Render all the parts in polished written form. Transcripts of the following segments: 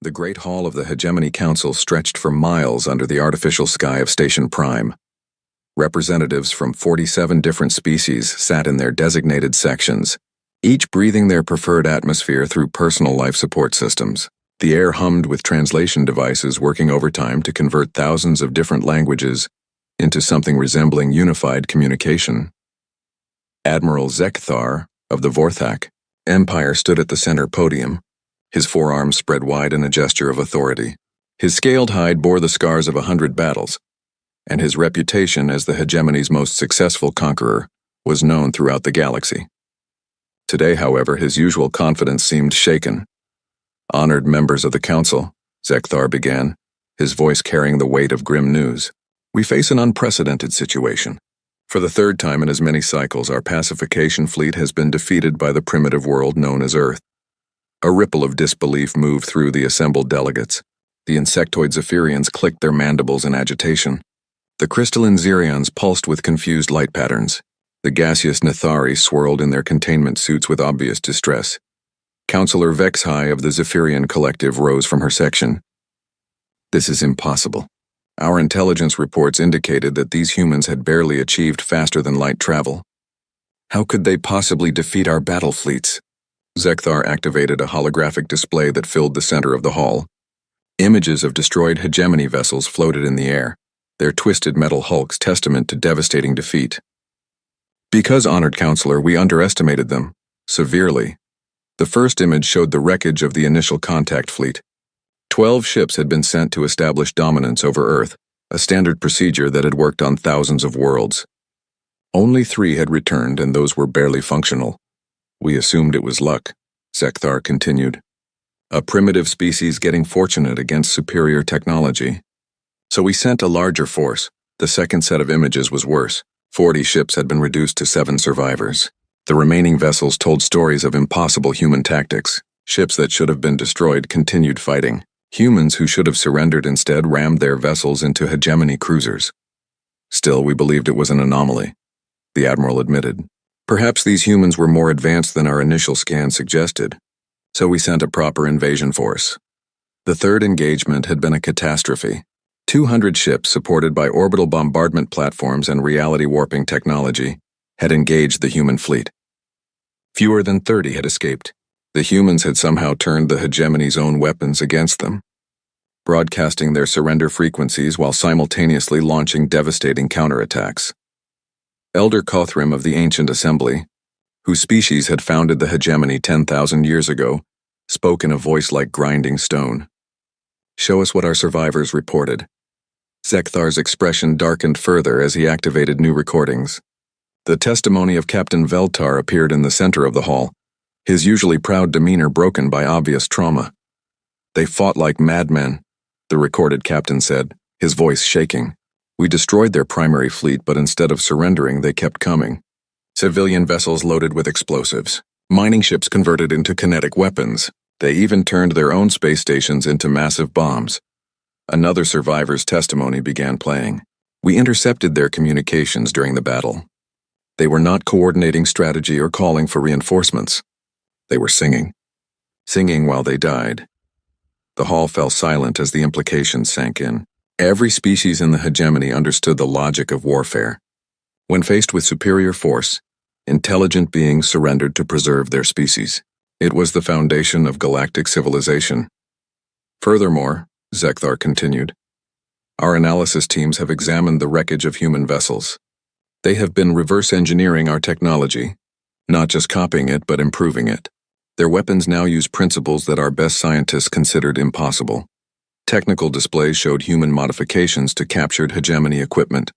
The Great Hall of the Hegemony Council stretched for miles under the artificial sky of Station Prime. Representatives from 47 different species sat in their designated sections, each breathing their preferred atmosphere through personal life support systems. The air hummed with translation devices working overtime to convert thousands of different languages into something resembling unified communication. Admiral Zekthar of the Vorthak Empire stood at the center podium, his forearms spread wide in a gesture of authority. His scaled hide bore the scars of 100 battles, and his reputation as the hegemony's most successful conqueror was known throughout the galaxy. Today, however, his usual confidence seemed shaken. Honored members of the council, Zekthar began, his voice carrying the weight of grim news. We face an unprecedented situation. For the third time in as many cycles, our pacification fleet has been defeated by the primitive world known as Earth. A ripple of disbelief moved through the assembled delegates. The insectoid Zephyrians clicked their mandibles in agitation. The crystalline Zirions pulsed with confused light patterns. The gaseous Nethari swirled in their containment suits with obvious distress. Counselor Vexhai of the Zephyrian Collective rose from her section. This is impossible. Our intelligence reports indicated that these humans had barely achieved faster-than-light travel. How could they possibly defeat our battle fleets? Zekthar activated a holographic display that filled the center of the hall. Images of destroyed hegemony vessels floated in the air, their twisted metal hulks testament to devastating defeat. Because, honored counselor, we underestimated them, severely. The first image showed the wreckage of the initial contact fleet. 12 ships had been sent to establish dominance over Earth, a standard procedure that had worked on thousands of worlds. Only 3 had returned, and those were barely functional. We assumed it was luck, Zekthar continued. A primitive species getting fortunate against superior technology. So we sent a larger force. The second set of images was worse. 40 ships had been reduced to 7 survivors. The remaining vessels told stories of impossible human tactics. Ships that should have been destroyed continued fighting. Humans who should have surrendered instead rammed their vessels into hegemony cruisers. Still, we believed it was an anomaly, the Admiral admitted. Perhaps these humans were more advanced than our initial scan suggested, so we sent a proper invasion force. The third engagement had been a catastrophe. 200 ships supported by orbital bombardment platforms and reality warping technology had engaged the human fleet. Fewer than 30 had escaped. The humans had somehow turned the hegemony's own weapons against them, broadcasting their surrender frequencies while simultaneously launching devastating counterattacks. Elder Kothrim of the Ancient Assembly, whose species had founded the hegemony 10,000 years ago, spoke in a voice like grinding stone. Show us what our survivors reported. Zekthar's expression darkened further as he activated new recordings. The testimony of Captain Veltar appeared in the center of the hall, his usually proud demeanor broken by obvious trauma. They fought like madmen, the recorded captain said, his voice shaking. We destroyed their primary fleet, but instead of surrendering, they kept coming. Civilian vessels loaded with explosives, mining ships converted into kinetic weapons. They even turned their own space stations into massive bombs. Another survivor's testimony began playing. We intercepted their communications during the battle. They were not coordinating strategy or calling for reinforcements. They were singing while they died. The hall fell silent as the implications sank in. Every species in the hegemony understood the logic of warfare. When faced with superior force, intelligent beings surrendered to preserve their species. It was the foundation of galactic civilization. Furthermore, Zekthar continued, our analysis teams have examined the wreckage of human vessels. They have been reverse engineering our technology, not just copying it but improving it. Their weapons now use principles that our best scientists considered impossible. Technical displays showed human modifications to captured hegemony equipment.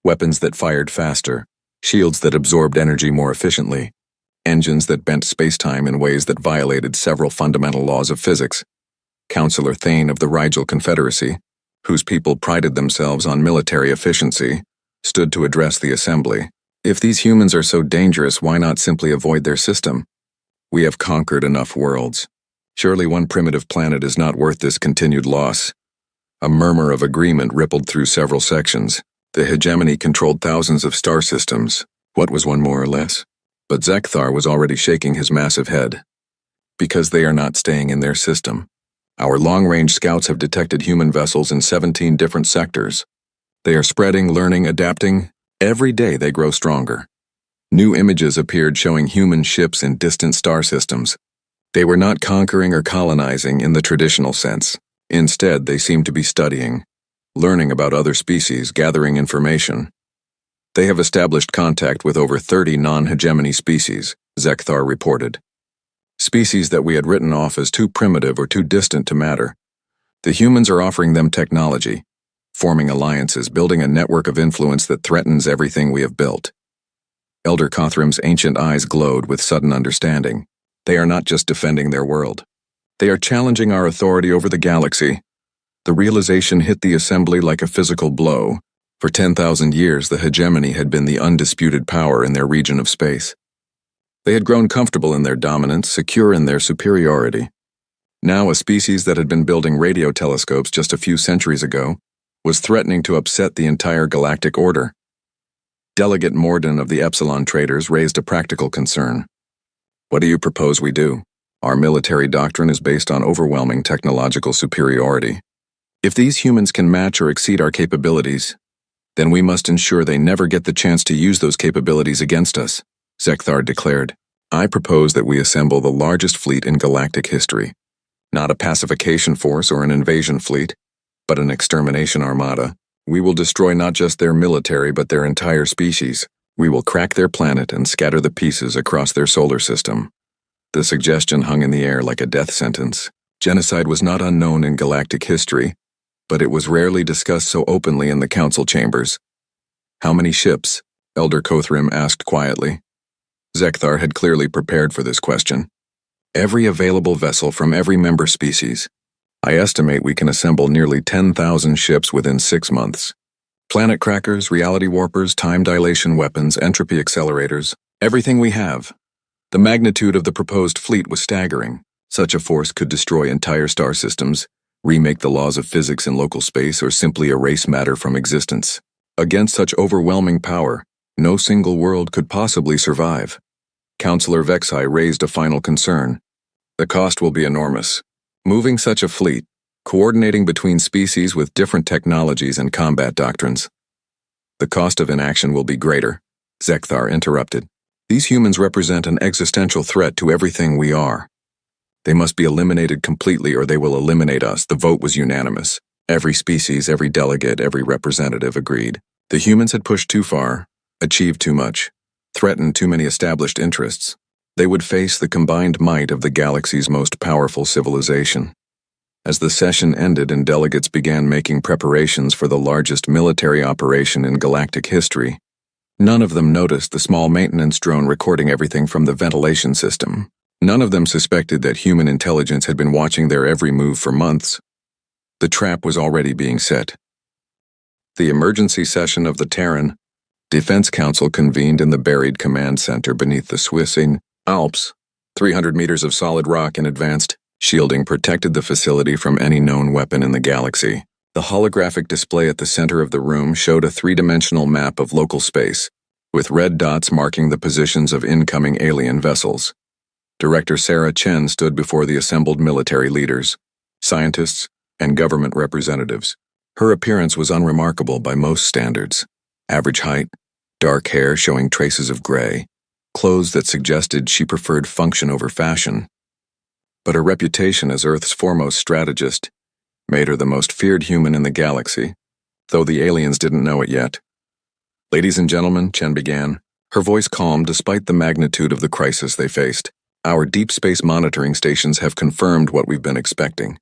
Weapons that fired faster, shields that absorbed energy more efficiently, engines that bent space-time in ways that violated several fundamental laws of physics. Counselor Thane of the Rigel Confederacy, whose people prided themselves on military efficiency, stood to address the assembly. If these humans are so dangerous, why not simply avoid their system? We have conquered enough worlds. Surely one primitive planet is not worth this continued loss. A murmur of agreement rippled through several sections. The hegemony controlled thousands of star systems. What was one more or less? But Zekthar was already shaking his massive head. Because they are not staying in their system. Our long-range scouts have detected human vessels in 17 different sectors. They are spreading, learning, adapting. Every day they grow stronger. New images appeared showing human ships in distant star systems. They were not conquering or colonizing in the traditional sense. Instead, they seemed to be studying, learning about other species, gathering information. They have established contact with over 30 non-hegemony species, Zekthar reported. Species that we had written off as too primitive or too distant to matter. The humans are offering them technology, forming alliances, building a network of influence that threatens everything we have built. Elder Cothram's ancient eyes glowed with sudden understanding. They are not just defending their world. They are challenging our authority over the galaxy. The realization hit the assembly like a physical blow. For 10,000 years, the hegemony had been the undisputed power in their region of space. They had grown comfortable in their dominance, secure in their superiority. Now, a species that had been building radio telescopes just a few centuries ago was threatening to upset the entire galactic order. Delegate Morden of the Epsilon Traders raised a practical concern. What do you propose we do? Our military doctrine is based on overwhelming technological superiority. If these humans can match or exceed our capabilities, then we must ensure they never get the chance to use those capabilities against us, Zekthar declared. I propose that we assemble the largest fleet in galactic history. Not a pacification force or an invasion fleet, but an extermination armada. We will destroy not just their military but their entire species. We will crack their planet and scatter the pieces across their solar system. The suggestion hung in the air like a death sentence. Genocide was not unknown in galactic history, but it was rarely discussed so openly in the council chambers. How many ships? Elder Cothram asked quietly. Zekthar had clearly prepared for this question. Every available vessel from every member species. I estimate we can assemble nearly 10,000 ships within 6 months. Planet crackers, reality warpers, time dilation weapons, entropy accelerators, everything we have. The magnitude of the proposed fleet was staggering. Such a force could destroy entire star systems, remake the laws of physics in local space, or simply erase matter from existence. Against such overwhelming power, no single world could possibly survive. Councillor Vexai raised a final concern. The cost will be enormous. Moving such a fleet, coordinating between species with different technologies and combat doctrines. The cost of inaction will be greater, Zekthar interrupted. These humans represent an existential threat to everything we are. They must be eliminated completely or they will eliminate us. The vote was unanimous. Every species, every delegate, every representative agreed. The humans had pushed too far, achieved too much, threatened too many established interests. They would face the combined might of the galaxy's most powerful civilization. As the session ended and delegates began making preparations for the largest military operation in galactic history, none of them noticed the small maintenance drone recording everything from the ventilation system. None of them suspected that human intelligence had been watching their every move for months. The trap was already being set. The emergency session of the Terran Defense Council convened in the buried command center beneath the Swiss Alps. 300 meters of solid rock and advanced shielding protected the facility from any known weapon in the galaxy. The holographic display at the center of the room showed a three-dimensional map of local space, with red dots marking the positions of incoming alien vessels. Director Sarah Chen stood before the assembled military leaders, scientists, and government representatives. Her appearance was unremarkable by most standards. Average height, dark hair showing traces of gray, clothes that suggested she preferred function over fashion. But her reputation as Earth's foremost strategist made her the most feared human in the galaxy, though the aliens didn't know it yet. Ladies and gentlemen, Chen began, her voice calm despite the magnitude of the crisis they faced. Our deep space monitoring stations have confirmed what we've been expecting.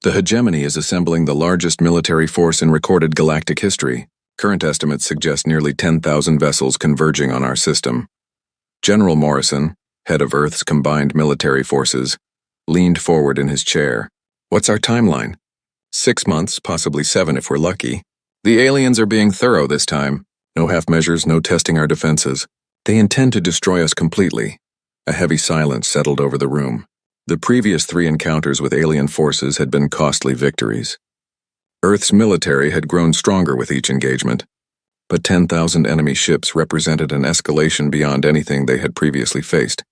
The hegemony is assembling the largest military force in recorded galactic history. Current estimates suggest nearly 10,000 vessels converging on our system. General Morrison, head of Earth's combined military forces, leaned forward in his chair. What's our timeline? 6 months, possibly 7 if we're lucky. The aliens are being thorough this time. No half measures, no testing our defenses. They intend to destroy us completely. A heavy silence settled over the room. The previous 3 encounters with alien forces had been costly victories. Earth's military had grown stronger with each engagement, but 10,000 enemy ships represented an escalation beyond anything they had previously faced.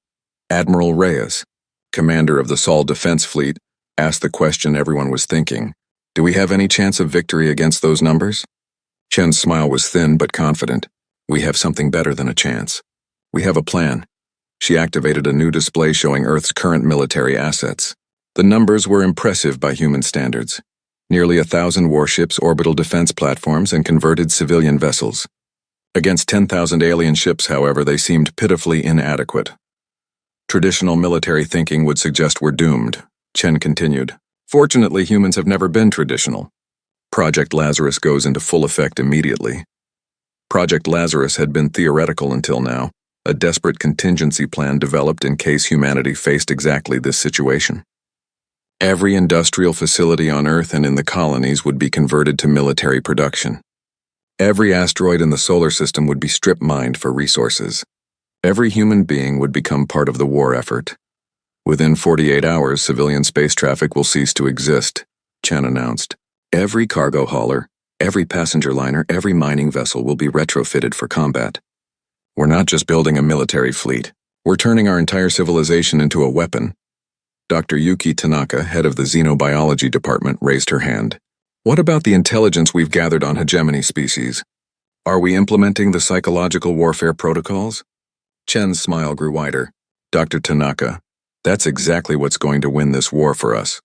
Admiral Reyes, commander of the Sol Defense Fleet, asked the question everyone was thinking. Do we have any chance of victory against those numbers? Chen's smile was thin but confident. We have something better than a chance. We have a plan. She activated a new display showing Earth's current military assets. The numbers were impressive by human standards. Nearly 1,000 warships, orbital defense platforms, and converted civilian vessels. Against 10,000 alien ships, however, they seemed pitifully inadequate. Traditional military thinking would suggest we're doomed, Chen continued. Fortunately, humans have never been traditional. Project Lazarus goes into full effect immediately. Project Lazarus had been theoretical until now, a desperate contingency plan developed in case humanity faced exactly this situation. Every industrial facility on Earth and in the colonies would be converted to military production. Every asteroid in the solar system would be strip-mined for resources. Every human being would become part of the war effort. Within 48 hours, civilian space traffic will cease to exist, Chen announced. Every cargo hauler, every passenger liner, every mining vessel will be retrofitted for combat. We're not just building a military fleet. We're turning our entire civilization into a weapon. Dr. Yuki Tanaka, head of the Xenobiology Department, raised her hand. What about the intelligence we've gathered on hegemony species? Are we implementing the psychological warfare protocols? Chen's smile grew wider. Dr. Tanaka, that's exactly what's going to win this war for us.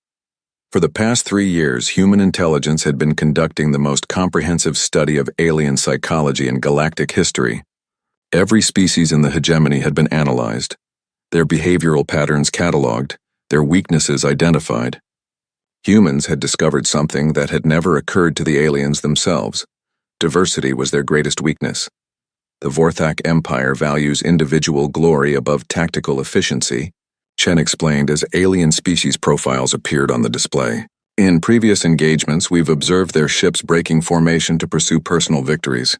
For the past 3 years, human intelligence had been conducting the most comprehensive study of alien psychology in galactic history. Every species in the hegemony had been analyzed, their behavioral patterns cataloged, their weaknesses identified. Humans had discovered something that had never occurred to the aliens themselves. Diversity was their greatest weakness. The Vorthak Empire values individual glory above tactical efficiency, Chen explained as alien species profiles appeared on the display. In previous engagements, we've observed their ships breaking formation to pursue personal victories.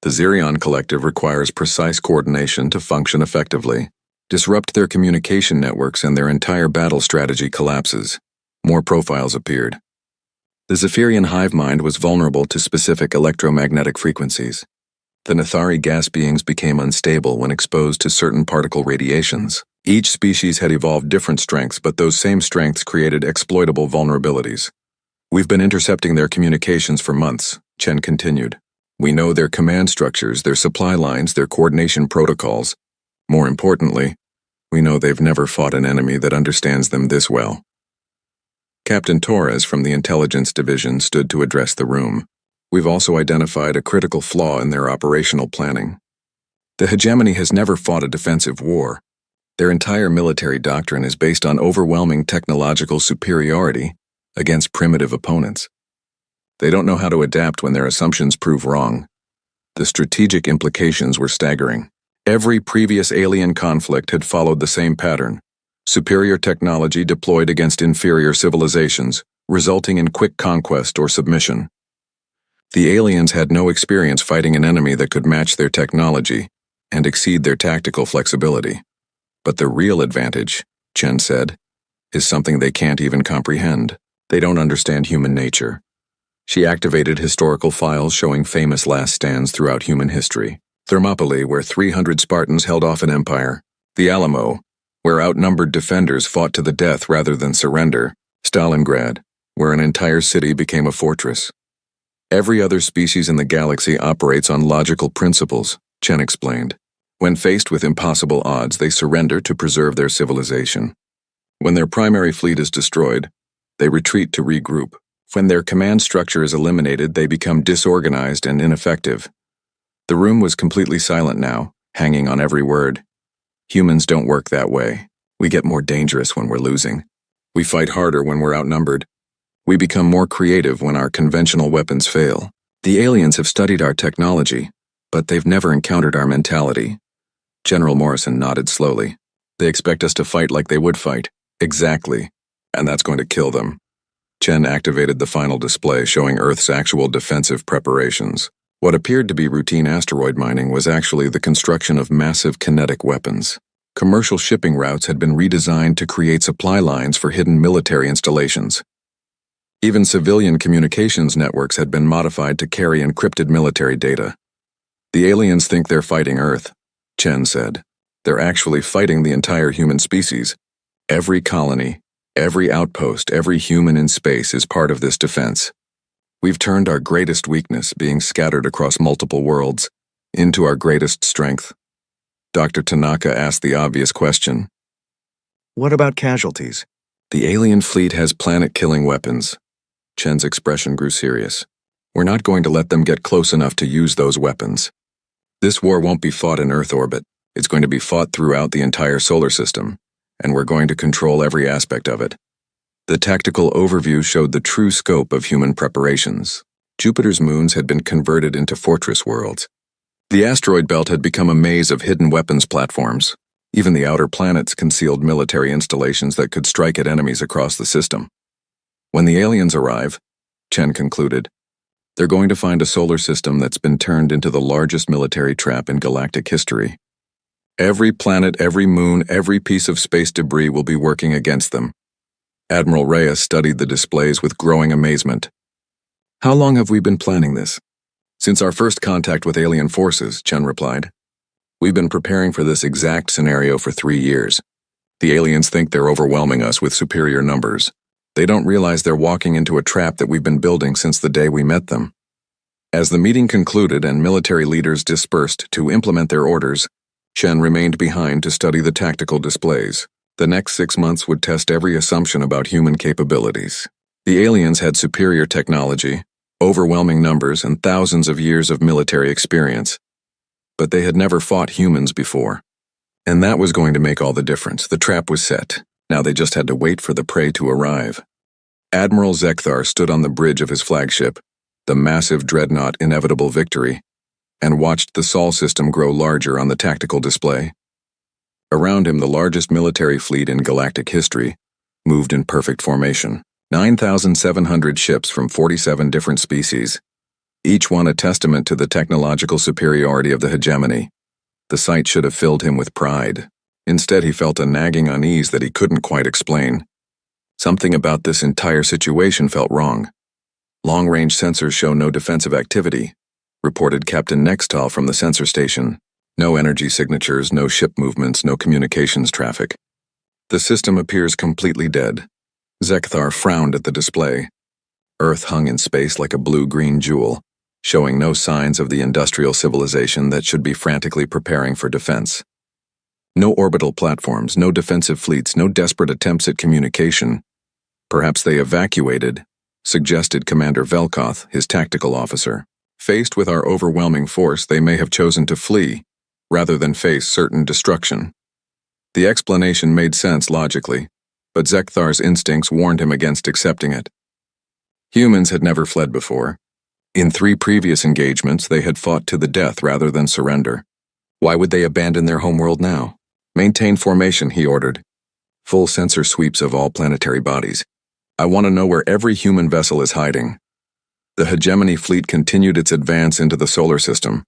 The Xerion Collective requires precise coordination to function effectively. Disrupt their communication networks and their entire battle strategy collapses. More profiles appeared. The Zephyrian hive mind was vulnerable to specific electromagnetic frequencies. The Nathari gas beings became unstable when exposed to certain particle radiations. Each species had evolved different strengths, but those same strengths created exploitable vulnerabilities. We've been intercepting their communications for months, Chen continued. We know their command structures, their supply lines, their coordination protocols. More importantly, we know they've never fought an enemy that understands them this well. Captain Torres from the Intelligence Division stood to address the room. We've also identified a critical flaw in their operational planning. The hegemony has never fought a defensive war. Their entire military doctrine is based on overwhelming technological superiority against primitive opponents. They don't know how to adapt when their assumptions prove wrong. The strategic implications were staggering. Every previous alien conflict had followed the same pattern. Superior technology deployed against inferior civilizations, resulting in quick conquest or submission. The aliens had no experience fighting an enemy that could match their technology and exceed their tactical flexibility. But the real advantage, Chen said, is something they can't even comprehend. They don't understand human nature. She activated historical files showing famous last stands throughout human history. Thermopylae, where 300 Spartans held off an empire. The Alamo, where outnumbered defenders fought to the death rather than surrender. Stalingrad, where an entire city became a fortress. Every other species in the galaxy operates on logical principles, Chen explained. When faced with impossible odds, they surrender to preserve their civilization. When their primary fleet is destroyed, they retreat to regroup. When their command structure is eliminated, they become disorganized and ineffective. The room was completely silent now, hanging on every word. Humans don't work that way. We get more dangerous when we're losing. We fight harder when we're outnumbered. We become more creative when our conventional weapons fail. The aliens have studied our technology, but they've never encountered our mentality. General Morrison nodded slowly. They expect us to fight like they would fight. Exactly. And that's going to kill them. Chen activated the final display showing Earth's actual defensive preparations. What appeared to be routine asteroid mining was actually the construction of massive kinetic weapons. Commercial shipping routes had been redesigned to create supply lines for hidden military installations. Even civilian communications networks had been modified to carry encrypted military data. The aliens think they're fighting Earth, Chen said. They're actually fighting the entire human species. Every colony, Every outpost, every human in space is part of this defense. We've turned our greatest weakness, being scattered across multiple worlds, into our greatest strength. Dr. Tanaka asked the obvious question. What about casualties? The alien fleet has planet-killing weapons. Chen's expression grew serious. We're not going to let them get close enough to use those weapons. This war won't be fought in Earth orbit. It's going to be fought throughout the entire solar system, and we're going to control every aspect of it. The tactical overview showed the true scope of human preparations. Jupiter's moons had been converted into fortress worlds. The asteroid belt had become a maze of hidden weapons platforms. Even the outer planets concealed military installations that could strike at enemies across the system. When the aliens arrive, Chen concluded, they're going to find a solar system that's been turned into the largest military trap in galactic history. Every planet, every moon, every piece of space debris will be working against them. Admiral Reyes studied the displays with growing amazement. How long have we been planning this? Since our first contact with alien forces, Chen replied. We've been preparing for this exact scenario for 3 years. The aliens think they're overwhelming us with superior numbers. They don't realize they're walking into a trap that we've been building since the day we met them. As the meeting concluded and military leaders dispersed to implement their orders, Chen remained behind to study the tactical displays. The next 6 months would test every assumption about human capabilities. The aliens had superior technology, overwhelming numbers, and thousands of years of military experience. But they had never fought humans before. And that was going to make all the difference. The trap was set. Now they just had to wait for the prey to arrive. Admiral Zekthar stood on the bridge of his flagship, the massive dreadnought Inevitable Victory, and watched the Sol system grow larger on the tactical display. Around him, the largest military fleet in galactic history moved in perfect formation. 9,700 ships from 47 different species, each one a testament to the technological superiority of the hegemony. The sight should have filled him with pride. Instead, he felt a nagging unease that he couldn't quite explain. Something about this entire situation felt wrong. Long-range sensors show no defensive activity, reported Captain Nextal from the sensor station. No energy signatures, no ship movements, no communications traffic. The system appears completely dead. Zekthar frowned at the display. Earth hung in space like a blue-green jewel, showing no signs of the industrial civilization that should be frantically preparing for defense. No orbital platforms, no defensive fleets, no desperate attempts at communication. Perhaps they evacuated, suggested Commander Velkoth, his tactical officer. Faced with our overwhelming force, they may have chosen to flee, rather than face certain destruction. The explanation made sense logically, but Zekthar's instincts warned him against accepting it. Humans had never fled before. In 3 previous engagements, they had fought to the death rather than surrender. Why would they abandon their homeworld now? Maintain formation, he ordered. Full sensor sweeps of all planetary bodies. I want to know where every human vessel is hiding. The hegemony fleet continued its advance into the solar system,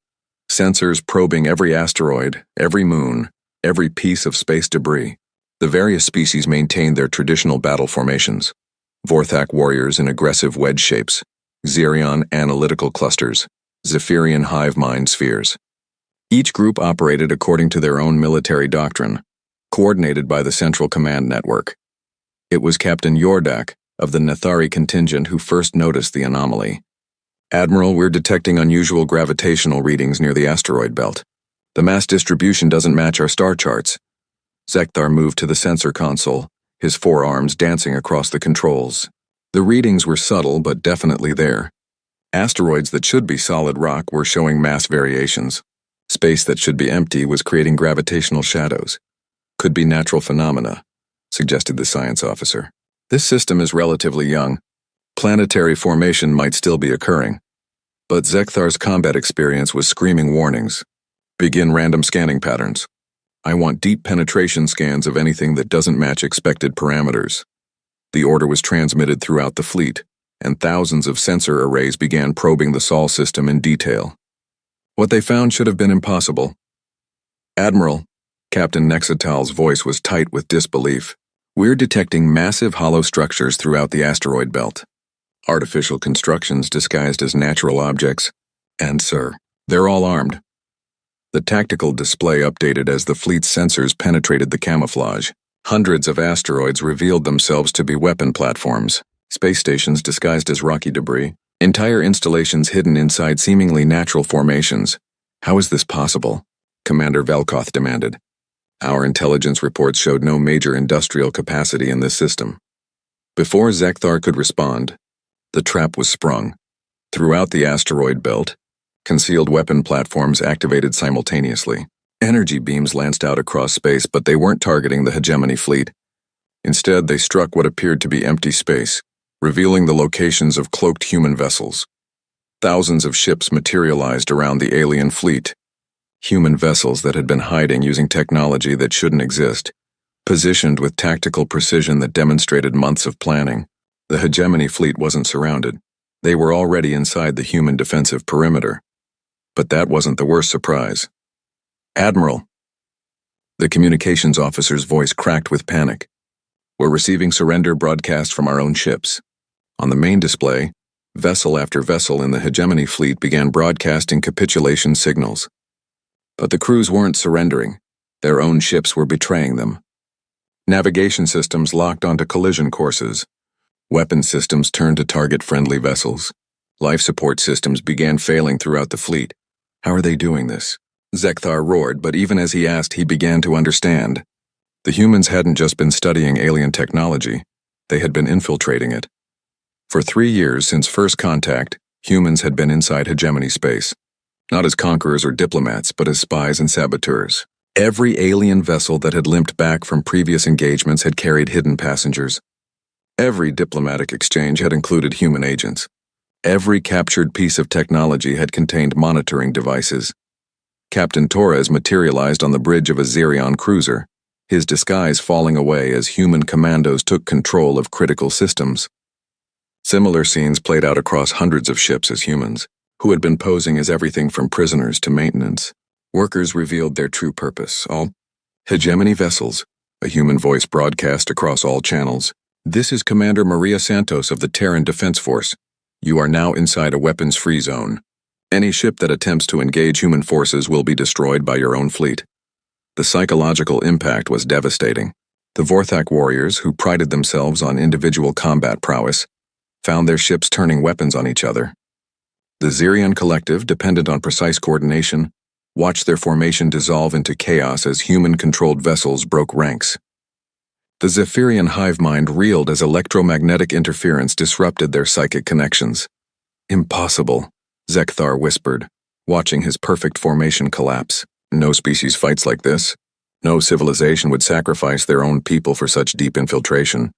sensors probing every asteroid, every moon, every piece of space debris. The various species maintained their traditional battle formations. Vorthak warriors in aggressive wedge shapes, Xerion analytical clusters, Zephyrian hive mind spheres. Each group operated according to their own military doctrine, coordinated by the Central Command Network. It was Captain Yordak of the Nathari contingent who first noticed the anomaly. Admiral, we're detecting unusual gravitational readings near the asteroid belt. The mass distribution doesn't match our star charts. Zekthar moved to the sensor console, his forearms dancing across the controls. The readings were subtle but definitely there. Asteroids that should be solid rock were showing mass variations. Space that should be empty was creating gravitational shadows. Could be natural phenomena, suggested the science officer. This system is relatively young. Planetary formation might still be occurring. But Zekthar's combat experience was screaming warnings. Begin random scanning patterns. I want deep penetration scans of anything that doesn't match expected parameters. The order was transmitted throughout the fleet, and thousands of sensor arrays began probing the Sol system in detail. What they found should have been impossible. Admiral, Captain Nexatal's voice was tight with disbelief. We're detecting massive hollow structures throughout the asteroid belt. Artificial constructions disguised as natural objects. And, sir, they're all armed. The tactical display updated as the fleet's sensors penetrated the camouflage. Hundreds of asteroids revealed themselves to be weapon platforms, space stations disguised as rocky debris, entire installations hidden inside seemingly natural formations. How is this possible? Commander Velkoth demanded. Our intelligence reports showed no major industrial capacity in this system. Before Zekthar could respond, the trap was sprung. Throughout the asteroid belt, concealed weapon platforms activated simultaneously. Energy beams lanced out across space, but they weren't targeting the hegemony fleet. Instead, they struck what appeared to be empty space, revealing the locations of cloaked human vessels. Thousands of ships materialized around the alien fleet. Human vessels that had been hiding using technology that shouldn't exist, positioned with tactical precision that demonstrated months of planning. The hegemony fleet wasn't surrounded. They were already inside the human defensive perimeter. But that wasn't the worst surprise. Admiral. The communications officer's voice cracked with panic. We're receiving surrender broadcasts from our own ships. On the main display, vessel after vessel in the hegemony fleet began broadcasting capitulation signals. But the crews weren't surrendering. Their own ships were betraying them. Navigation systems locked onto collision courses. Weapon systems turned to target friendly vessels. Life support systems began failing throughout the fleet. How are they doing this? Zekthar roared, but even as he asked, he began to understand. The humans hadn't just been studying alien technology, they had been infiltrating it. For 3 years since first contact, humans had been inside hegemony space. Not as conquerors or diplomats, but as spies and saboteurs. Every alien vessel that had limped back from previous engagements had carried hidden passengers. Every diplomatic exchange had included human agents. Every captured piece of technology had contained monitoring devices. Captain Torres materialized on the bridge of a Xerion cruiser, his disguise falling away as human commandos took control of critical systems. Similar scenes played out across hundreds of ships as humans, who had been posing as everything from prisoners to maintenance. Workers revealed their true purpose, all hegemony vessels, a human voice broadcast across all channels. This is Commander Maria Santos of the Terran Defense Force. You are now inside a weapons-free zone. Any ship that attempts to engage human forces will be destroyed by your own fleet. The psychological impact was devastating. The Vorthak warriors, who prided themselves on individual combat prowess, found their ships turning weapons on each other. The Xerion collective, dependent on precise coordination, watched their formation dissolve into chaos as human-controlled vessels broke ranks. The Zephyrian hive mind reeled as electromagnetic interference disrupted their psychic connections. Impossible, Zekthar whispered, watching his perfect formation collapse. No species fights like this. No civilization would sacrifice their own people for such deep infiltration.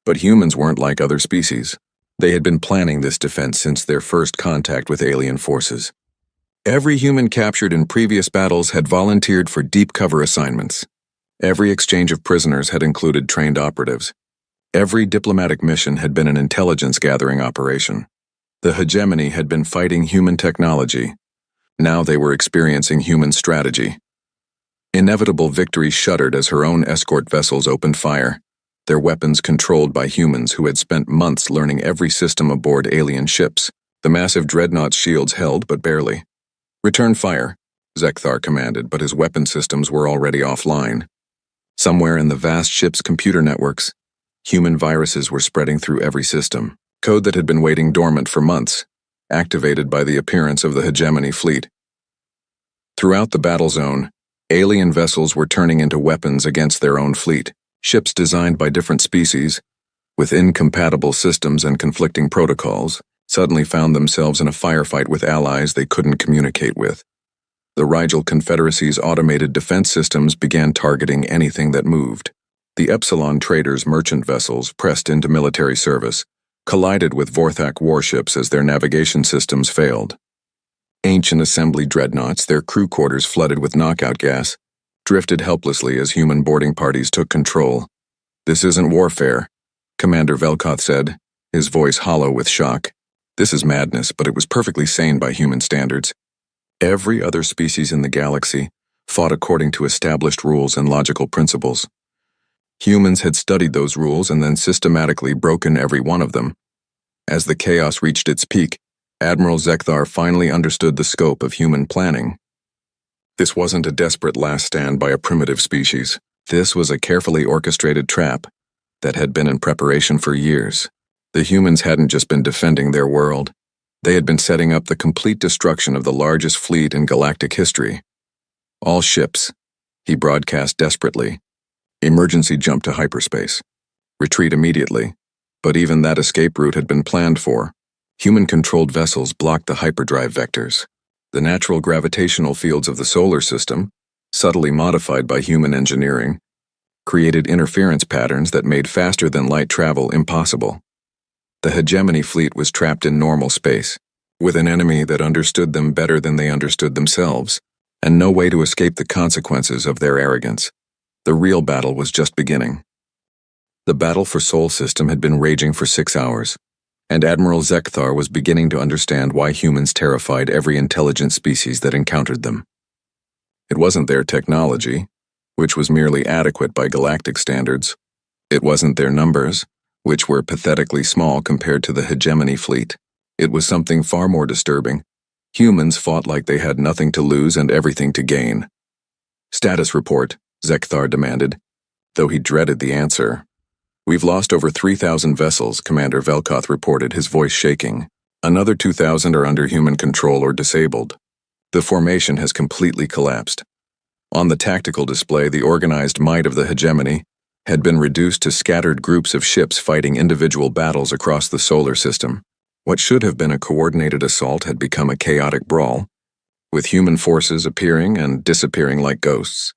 But humans weren't like other species. They had been planning this defense since their first contact with alien forces. Every human captured in previous battles had volunteered for deep cover assignments. Every exchange of prisoners had included trained operatives. Every diplomatic mission had been an intelligence-gathering operation. The hegemony had been fighting human technology. Now they were experiencing human strategy. Inevitable victory shuddered as her own escort vessels opened fire, their weapons controlled by humans who had spent months learning every system aboard alien ships. The massive dreadnought's shields held, but barely. Return fire, Zekthar commanded, but his weapon systems were already offline. Somewhere in the vast ship's computer networks, human viruses were spreading through every system, code that had been waiting dormant for months, activated by the appearance of the hegemony fleet. Throughout the battle zone, alien vessels were turning into weapons against their own fleet. Ships designed by different species, with incompatible systems and conflicting protocols, suddenly found themselves in a firefight with allies they couldn't communicate with. The Rigel Confederacy's automated defense systems began targeting anything that moved. The Epsilon traders' merchant vessels pressed into military service, collided with Vorthak warships as their navigation systems failed. Ancient assembly dreadnoughts, their crew quarters flooded with knockout gas, drifted helplessly as human boarding parties took control. This isn't warfare, Commander Velkoth said, his voice hollow with shock. This is madness, but it was perfectly sane by human standards. Every other species in the galaxy fought according to established rules and logical principles. Humans had studied those rules and then systematically broken every one of them. As the chaos reached its peak, Admiral Zekthar finally understood the scope of human planning. This wasn't a desperate last stand by a primitive species. This was a carefully orchestrated trap that had been in preparation for years. The humans hadn't just been defending their world. They had been setting up the complete destruction of the largest fleet in galactic history. All ships, he broadcast desperately. Emergency jump to hyperspace. Retreat immediately. But even that escape route had been planned for. Human-controlled vessels blocked the hyperdrive vectors. The natural gravitational fields of the solar system, subtly modified by human engineering, created interference patterns that made faster-than-light travel impossible. The hegemony fleet was trapped in normal space, with an enemy that understood them better than they understood themselves, and no way to escape the consequences of their arrogance. The real battle was just beginning. The battle for Sol System had been raging for 6 hours, and Admiral Zekthar was beginning to understand why humans terrified every intelligent species that encountered them. It wasn't their technology, which was merely adequate by galactic standards. It wasn't their numbers, which were pathetically small compared to the hegemony fleet. It was something far more disturbing. Humans fought like they had nothing to lose and everything to gain. "Status report," Zekthar demanded, though he dreaded the answer. "We've lost over 3,000 vessels," Commander Velkoth reported, his voice shaking. "Another 2,000 are under human control or disabled. The formation has completely collapsed." On the tactical display, the organized might of the hegemony had been reduced to scattered groups of ships fighting individual battles across the solar system. What should have been a coordinated assault had become a chaotic brawl, with human forces appearing and disappearing like ghosts.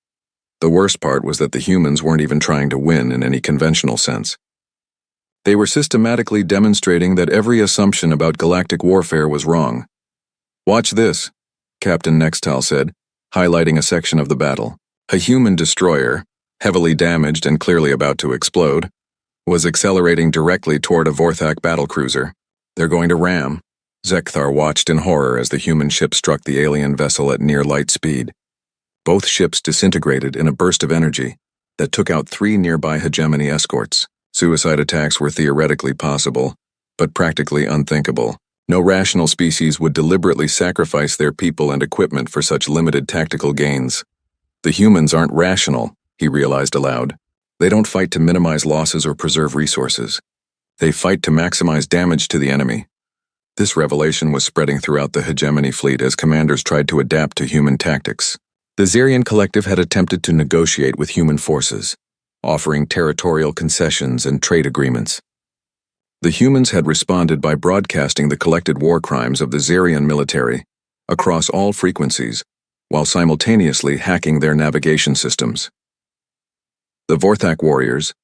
The worst part was that the humans weren't even trying to win in any conventional sense. They were systematically demonstrating that every assumption about galactic warfare was wrong. "Watch this," Captain Nextal said, highlighting a section of the battle. A human destroyer, heavily damaged and clearly about to explode, was accelerating directly toward a Vorthak battlecruiser. "They're going to ram." Zekthar watched in horror as the human ship struck the alien vessel at near light speed. Both ships disintegrated in a burst of energy that took out 3 nearby hegemony escorts. Suicide attacks were theoretically possible, but practically unthinkable. No rational species would deliberately sacrifice their people and equipment for such limited tactical gains. The humans aren't rational, he realized aloud. They don't fight to minimize losses or preserve resources. They fight to maximize damage to the enemy. This revelation was spreading throughout the hegemony fleet as commanders tried to adapt to human tactics. The Zerian Collective had attempted to negotiate with human forces, offering territorial concessions and trade agreements. The humans had responded by broadcasting the collected war crimes of the Zerian military across all frequencies, while simultaneously hacking their navigation systems. The Vorthak warriors,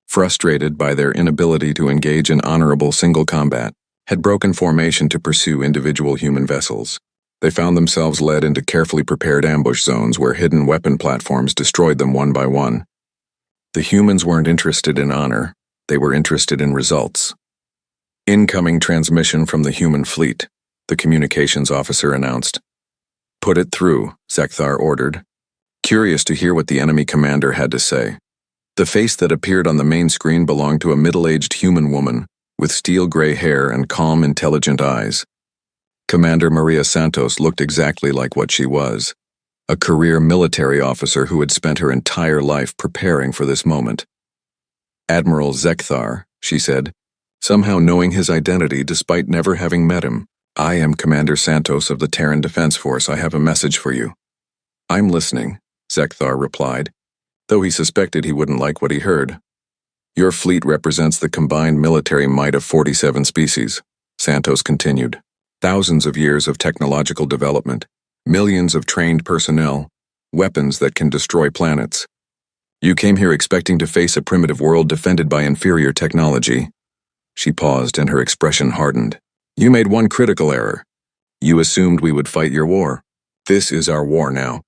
frustrated by their inability to engage in honorable single combat, had broken formation to pursue individual human vessels. They found themselves led into carefully prepared ambush zones where hidden weapon platforms destroyed them one by one. The humans weren't interested in honor, they were interested in results. "Incoming transmission from the human fleet," the communications officer announced. "Put it through," Zekthar ordered, curious to hear what the enemy commander had to say. The face that appeared on the main screen belonged to a middle-aged human woman with steel-gray hair and calm, intelligent eyes. Commander Maria Santos looked exactly like what she was, a career military officer who had spent her entire life preparing for this moment. "Admiral Zekthar," she said, somehow knowing his identity despite never having met him. "I am Commander Santos of the Terran Defense Force. I have a message for you." "I'm listening," Zekthar replied, though he suspected he wouldn't like what he heard. "Your fleet represents the combined military might of 47 species," Santos continued. "Thousands of years of technological development, millions of trained personnel, weapons that can destroy planets. You came here expecting to face a primitive world defended by inferior technology." She paused and her expression hardened. "You made one critical error. You assumed we would fight your war. This is our war now."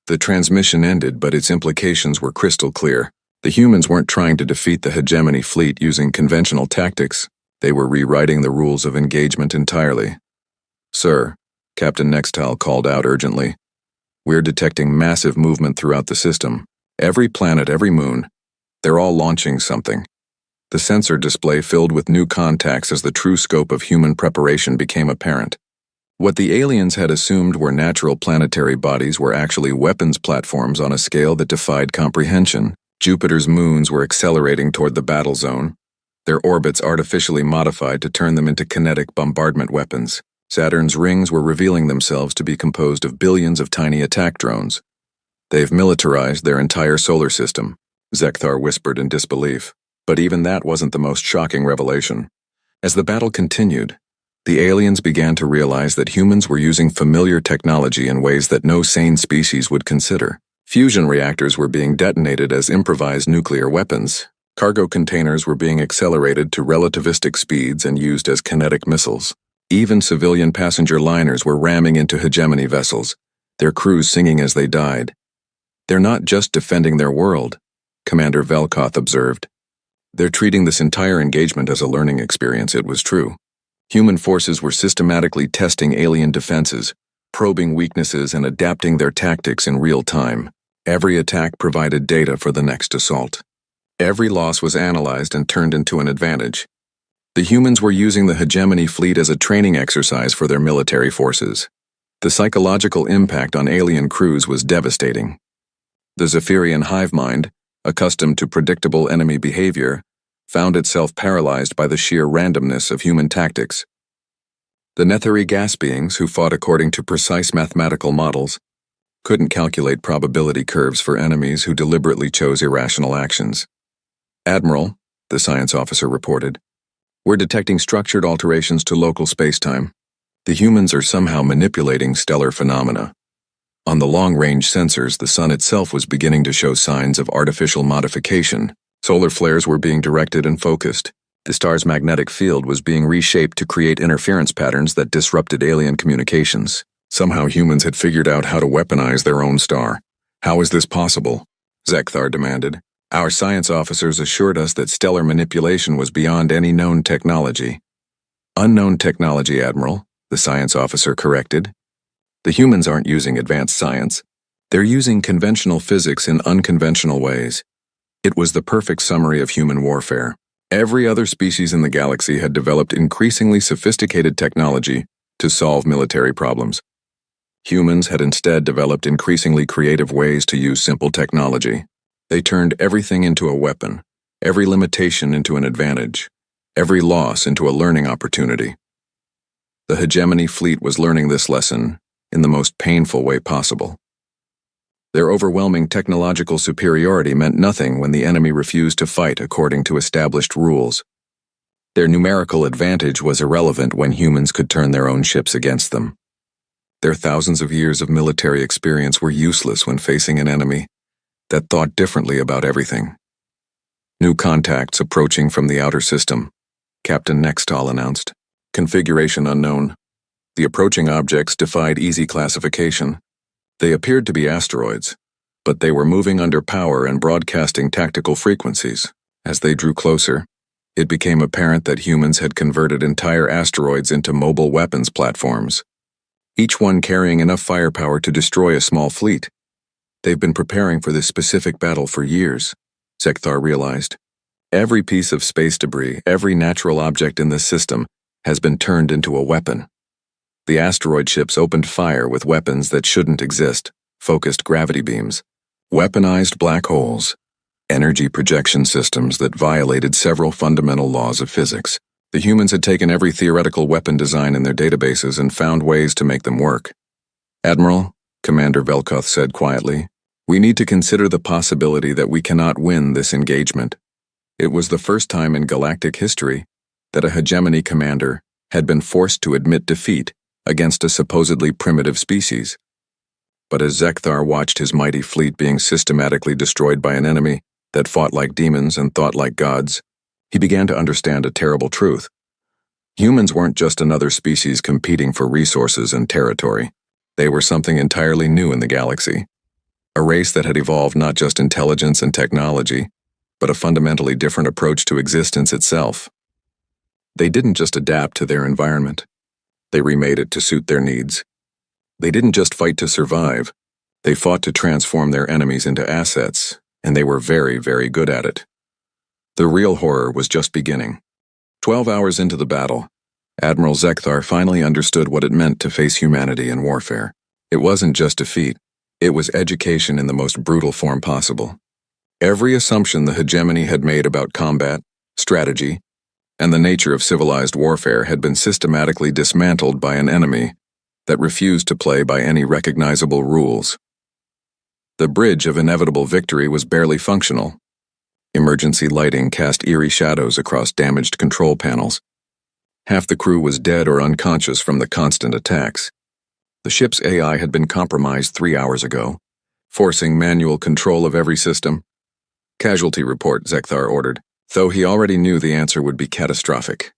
The transmission ended, but its implications were crystal clear. The humans weren't trying to defeat the hegemony fleet using conventional tactics. They were rewriting the rules of engagement entirely. "Sir," Captain Nextal called out urgently, "we're detecting massive movement throughout the system. Every planet, every moon. They're all launching something." The sensor display filled with new contacts as the true scope of human preparation became apparent. What the aliens had assumed were natural planetary bodies were actually weapons platforms on a scale that defied comprehension. Jupiter's moons were accelerating toward the battle zone, their orbits artificially modified to turn them into kinetic bombardment weapons. Saturn's rings were revealing themselves to be composed of billions of tiny attack drones. They've militarized their entire solar system, Zekthar whispered in disbelief. But even that wasn't the most shocking revelation. As the battle continued, the aliens began to realize that humans were using familiar technology in ways that no sane species would consider. Fusion reactors were being detonated as improvised nuclear weapons. Cargo containers were being accelerated to relativistic speeds and used as kinetic missiles. Even civilian passenger liners were ramming into hegemony vessels, their crews singing as they died. They're not just defending their world, Commander Velkoth observed. They're treating this entire engagement as a learning experience. It was true. Human forces were systematically testing alien defenses, probing weaknesses and adapting their tactics in real time. Every attack provided data for the next assault. Every loss was analyzed and turned into an advantage. The humans were using the hegemony fleet as a training exercise for their military forces. The psychological impact on alien crews was devastating. The Zephyrian hive mind, accustomed to predictable enemy behavior, found itself paralyzed by the sheer randomness of human tactics. The Netheri gas beings, who fought according to precise mathematical models, couldn't calculate probability curves for enemies who deliberately chose irrational actions. Admiral, the science officer reported, we're detecting structured alterations to local spacetime. The humans are somehow manipulating stellar phenomena. On the long-range sensors, the sun itself was beginning to show signs of artificial modification. Solar flares were being directed and focused. The star's magnetic field was being reshaped to create interference patterns that disrupted alien communications. Somehow humans had figured out how to weaponize their own star. How is this possible? Zekthar demanded. Our science officers assured us that stellar manipulation was beyond any known technology. Unknown technology, Admiral, the science officer corrected. The humans aren't using advanced science. They're using conventional physics in unconventional ways. It was the perfect summary of human warfare. Every other species in the galaxy had developed increasingly sophisticated technology to solve military problems. Humans had instead developed increasingly creative ways to use simple technology. They turned everything into a weapon, every limitation into an advantage, every loss into a learning opportunity. The hegemony fleet was learning this lesson in the most painful way possible. Their overwhelming technological superiority meant nothing when the enemy refused to fight according to established rules. Their numerical advantage was irrelevant when humans could turn their own ships against them. Their thousands of years of military experience were useless when facing an enemy that thought differently about everything. New contacts approaching from the outer system, Captain Nextal announced. Configuration unknown. The approaching objects defied easy classification. They appeared to be asteroids, but they were moving under power and broadcasting tactical frequencies. As they drew closer, it became apparent that humans had converted entire asteroids into mobile weapons platforms, each one carrying enough firepower to destroy a small fleet. They've been preparing for this specific battle for years, Zekthar realized. Every piece of space debris, every natural object in the system, has been turned into a weapon. The asteroid ships opened fire with weapons that shouldn't exist, focused gravity beams, weaponized black holes, energy projection systems that violated several fundamental laws of physics. The humans had taken every theoretical weapon design in their databases and found ways to make them work. Admiral, Commander Velkoth said quietly, we need to consider the possibility that we cannot win this engagement. It was the first time in galactic history that a hegemony commander had been forced to admit defeat against a supposedly primitive species. But as Zekthar watched his mighty fleet being systematically destroyed by an enemy that fought like demons and thought like gods, he began to understand a terrible truth. Humans weren't just another species competing for resources and territory. They were something entirely new in the galaxy. A race that had evolved not just intelligence and technology, but a fundamentally different approach to existence itself. They didn't just adapt to their environment. They remade it to suit their needs. They didn't just fight to survive. They fought to transform their enemies into assets, and they were very, very good at it. The real horror was just beginning. 12 hours into the battle, Admiral Zekthar finally understood what it meant to face humanity in warfare. It wasn't just defeat. It was education in the most brutal form possible. Every assumption the hegemony had made about combat, strategy, and the nature of civilized warfare had been systematically dismantled by an enemy that refused to play by any recognizable rules. The bridge of inevitable victory was barely functional. Emergency lighting cast eerie shadows across damaged control panels. Half the crew was dead or unconscious from the constant attacks. The ship's AI had been compromised 3 hours ago, forcing manual control of every system. Casualty report, Zekthar ordered, though he already knew the answer would be catastrophic.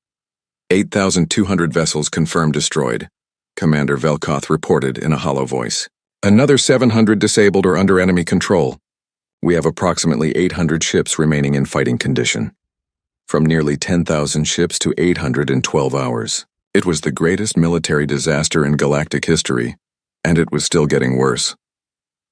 8,200 vessels confirmed destroyed, Commander Velkoth reported in a hollow voice. Another 700 disabled or under enemy control. We have approximately 800 ships remaining in fighting condition. From nearly 10,000 ships to 800 in 12 hours. It was the greatest military disaster in galactic history, and it was still getting worse.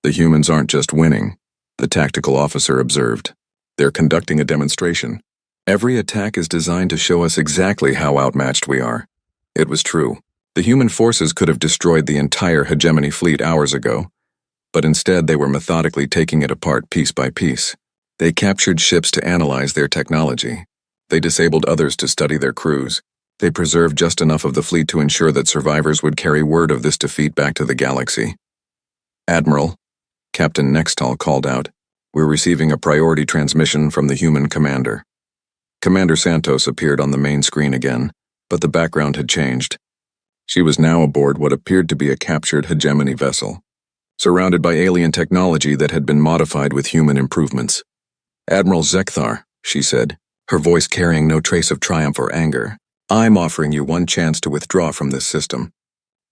The humans aren't just winning, the tactical officer observed. They're conducting a demonstration. Every attack is designed to show us exactly how outmatched we are. It was true. The human forces could have destroyed the entire hegemony fleet hours ago, but instead they were methodically taking it apart piece by piece. They captured ships to analyze their technology. They disabled others to study their crews. They preserved just enough of the fleet to ensure that survivors would carry word of this defeat back to the galaxy. Admiral, Captain Nextal called out, "We're receiving a priority transmission from the human commander." Commander Santos appeared on the main screen again, but the background had changed. She was now aboard what appeared to be a captured hegemony vessel, surrounded by alien technology that had been modified with human improvements. "Admiral Zekthar," she said, her voice carrying no trace of triumph or anger, "I'm offering you one chance to withdraw from this system.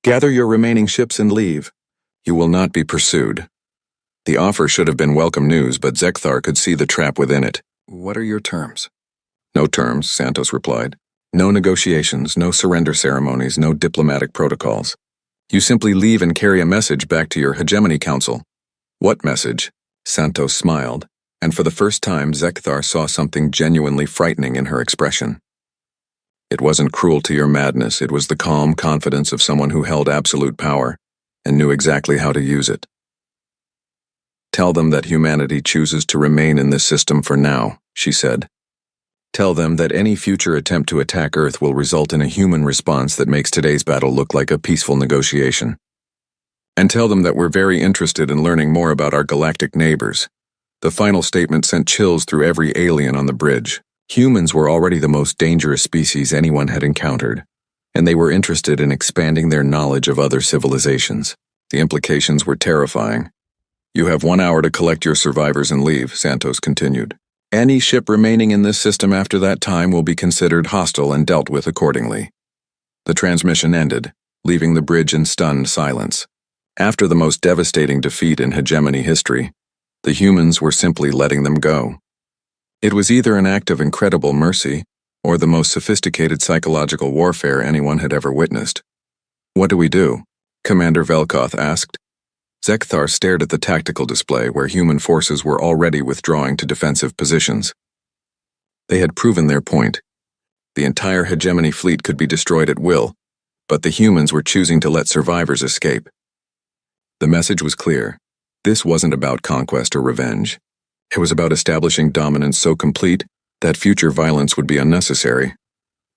Gather your remaining ships and leave. You will not be pursued." The offer should have been welcome news, but Zekthar could see the trap within it. "What are your terms?" "No terms," Santos replied. "No negotiations, no surrender ceremonies, no diplomatic protocols. You simply leave and carry a message back to your hegemony council." "What message?" Santos smiled, and for the first time Zekthar saw something genuinely frightening in her expression. It wasn't cruelty or madness, it was the calm confidence of someone who held absolute power and knew exactly how to use it. "Tell them that humanity chooses to remain in this system for now," she said. "Tell them that any future attempt to attack Earth will result in a human response that makes today's battle look like a peaceful negotiation. And tell them that we're very interested in learning more about our galactic neighbors." The final statement sent chills through every alien on the bridge. Humans were already the most dangerous species anyone had encountered, and they were interested in expanding their knowledge of other civilizations. The implications were terrifying. "You have 1 hour to collect your survivors and leave," Santos continued. "Any ship remaining in this system after that time will be considered hostile and dealt with accordingly." The transmission ended, leaving the bridge in stunned silence. After the most devastating defeat in hegemony history, the humans were simply letting them go. It was either an act of incredible mercy or the most sophisticated psychological warfare anyone had ever witnessed. "What do we do?" Commander Velkoth asked. Zekthar stared at the tactical display where human forces were already withdrawing to defensive positions. They had proven their point. The entire hegemony fleet could be destroyed at will, but the humans were choosing to let survivors escape. The message was clear. This wasn't about conquest or revenge. It was about establishing dominance so complete that future violence would be unnecessary.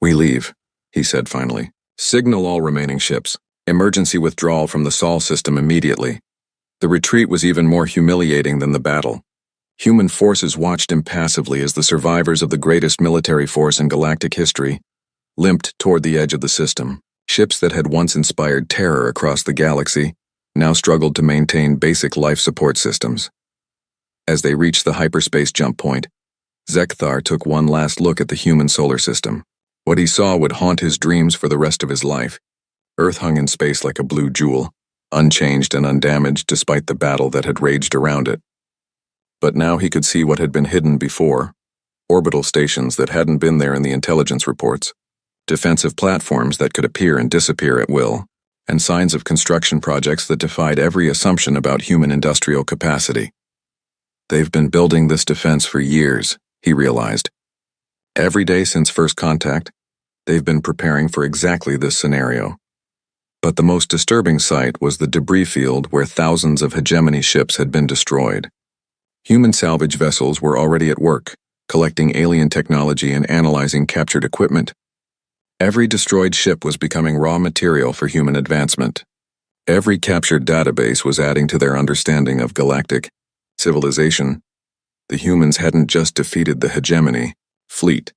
"We leave," he said finally. "Signal all remaining ships. Emergency withdrawal from the Sol system immediately." The retreat was even more humiliating than the battle. Human forces watched impassively as the survivors of the greatest military force in galactic history limped toward the edge of the system. Ships that had once inspired terror across the galaxy now struggled to maintain basic life support systems. As they reached the hyperspace jump point, Zekthar took one last look at the human solar system. What he saw would haunt his dreams for the rest of his life. Earth hung in space like a blue jewel, unchanged and undamaged despite the battle that had raged around it. But now he could see what had been hidden before: orbital stations that hadn't been there in the intelligence reports, defensive platforms that could appear and disappear at will, and signs of construction projects that defied every assumption about human industrial capacity. They've been building this defense for years, he realized. Every day since first contact, they've been preparing for exactly this scenario. But the most disturbing sight was the debris field where thousands of hegemony ships had been destroyed. Human salvage vessels were already at work, collecting alien technology and analyzing captured equipment. Every destroyed ship was becoming raw material for human advancement. Every captured database was adding to their understanding of galactic civilization. The humans hadn't just defeated the hegemony fleet,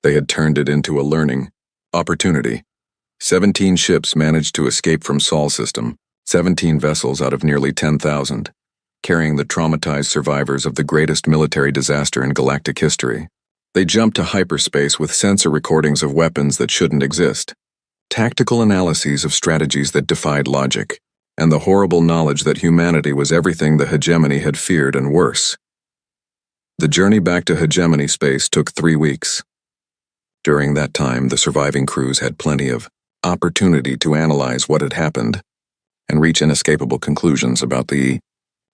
they had turned it into a learning opportunity. 17 ships managed to escape from Sol system, 17 vessels out of nearly 10,000, carrying the traumatized survivors of the greatest military disaster in galactic history. They jumped to hyperspace with sensor recordings of weapons that shouldn't exist, tactical analyses of strategies that defied logic, and the horrible knowledge that humanity was everything the hegemony had feared and worse. The journey back to hegemony space took 3 weeks. During that time, the surviving crews had plenty of opportunity to analyze what had happened and reach inescapable conclusions about the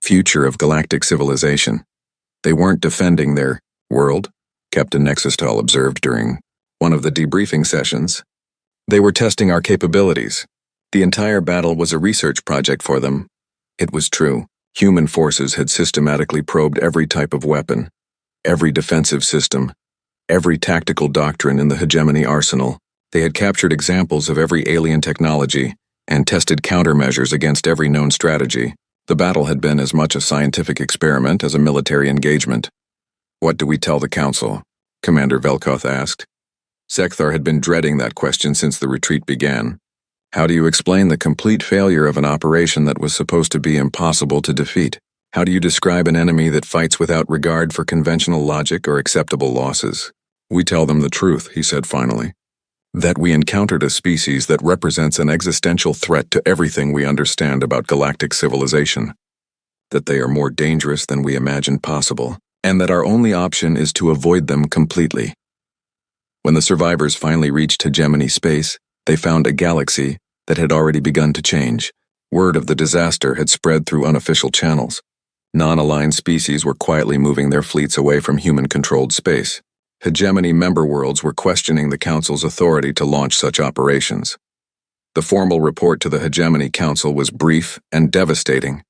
future of galactic civilization. They weren't defending their world, Captain Nexustal observed during one of the debriefing sessions. They were testing our capabilities. The entire battle was a research project for them. It was true. Human forces had systematically probed every type of weapon, every defensive system, every tactical doctrine in the hegemony arsenal. They had captured examples of every alien technology and tested countermeasures against every known strategy. The battle had been as much a scientific experiment as a military engagement. "What do we tell the Council?" Commander Velkoth asked. Sekthar had been dreading that question since the retreat began. How do you explain the complete failure of an operation that was supposed to be impossible to defeat? How do you describe an enemy that fights without regard for conventional logic or acceptable losses? "We tell them the truth," he said finally. "That we encountered a species that represents an existential threat to everything we understand about galactic civilization. That they are more dangerous than we imagined possible, and that our only option is to avoid them completely." When the survivors finally reached hegemony space, they found a galaxy that had already begun to change. Word of the disaster had spread through unofficial channels. Non-aligned species were quietly moving their fleets away from human-controlled space. Hegemony member worlds were questioning the Council's authority to launch such operations. The formal report to the Hegemony Council was brief and devastating.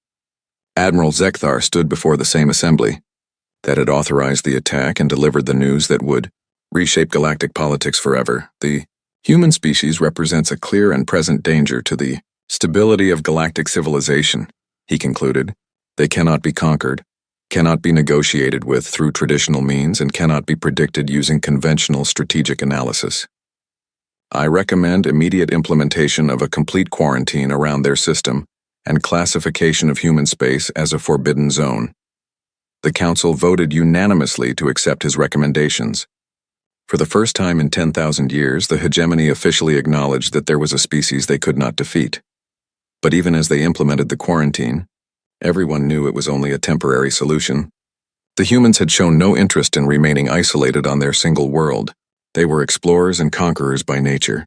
Admiral Sekthar stood before the same assembly that had authorized the attack and delivered the news that would reshape galactic politics forever. "The human species represents a clear and present danger to the stability of galactic civilization," he concluded. "They cannot be conquered, cannot be negotiated with through traditional means, and cannot be predicted using conventional strategic analysis. I recommend immediate implementation of a complete quarantine around their system and classification of human space as a forbidden zone." The Council voted unanimously to accept his recommendations. For the first time in 10,000 years, the hegemony officially acknowledged that there was a species they could not defeat. But even as they implemented the quarantine, everyone knew it was only a temporary solution. The humans had shown no interest in remaining isolated on their single world. They were explorers and conquerors by nature,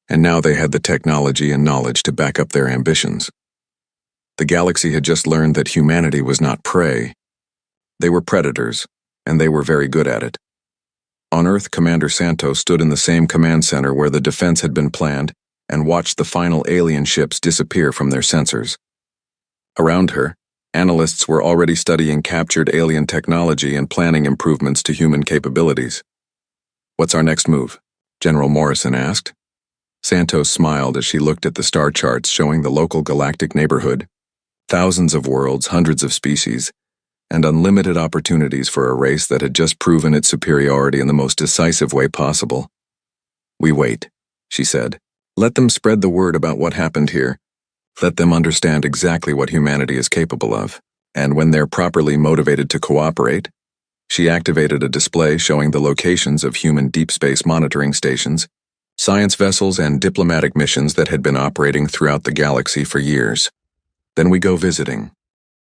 and now they had the technology and knowledge to back up their ambitions. The galaxy had just learned that humanity was not prey. They were predators, and they were very good at it. On Earth, Commander Santos stood in the same command center where the defense had been planned and watched the final alien ships disappear from their sensors. Around her, analysts were already studying captured alien technology and planning improvements to human capabilities. "What's our next move?" General Morrison asked. Santos smiled as she looked at the star charts showing the local galactic neighborhood, thousands of worlds, hundreds of species, and unlimited opportunities for a race that had just proven its superiority in the most decisive way possible. "We wait," she said. "Let them spread the word about what happened here. Let them understand exactly what humanity is capable of. And when they're properly motivated to cooperate," she activated a display showing the locations of human deep space monitoring stations, science vessels, and diplomatic missions that had been operating throughout the galaxy for years. "Then we go visiting."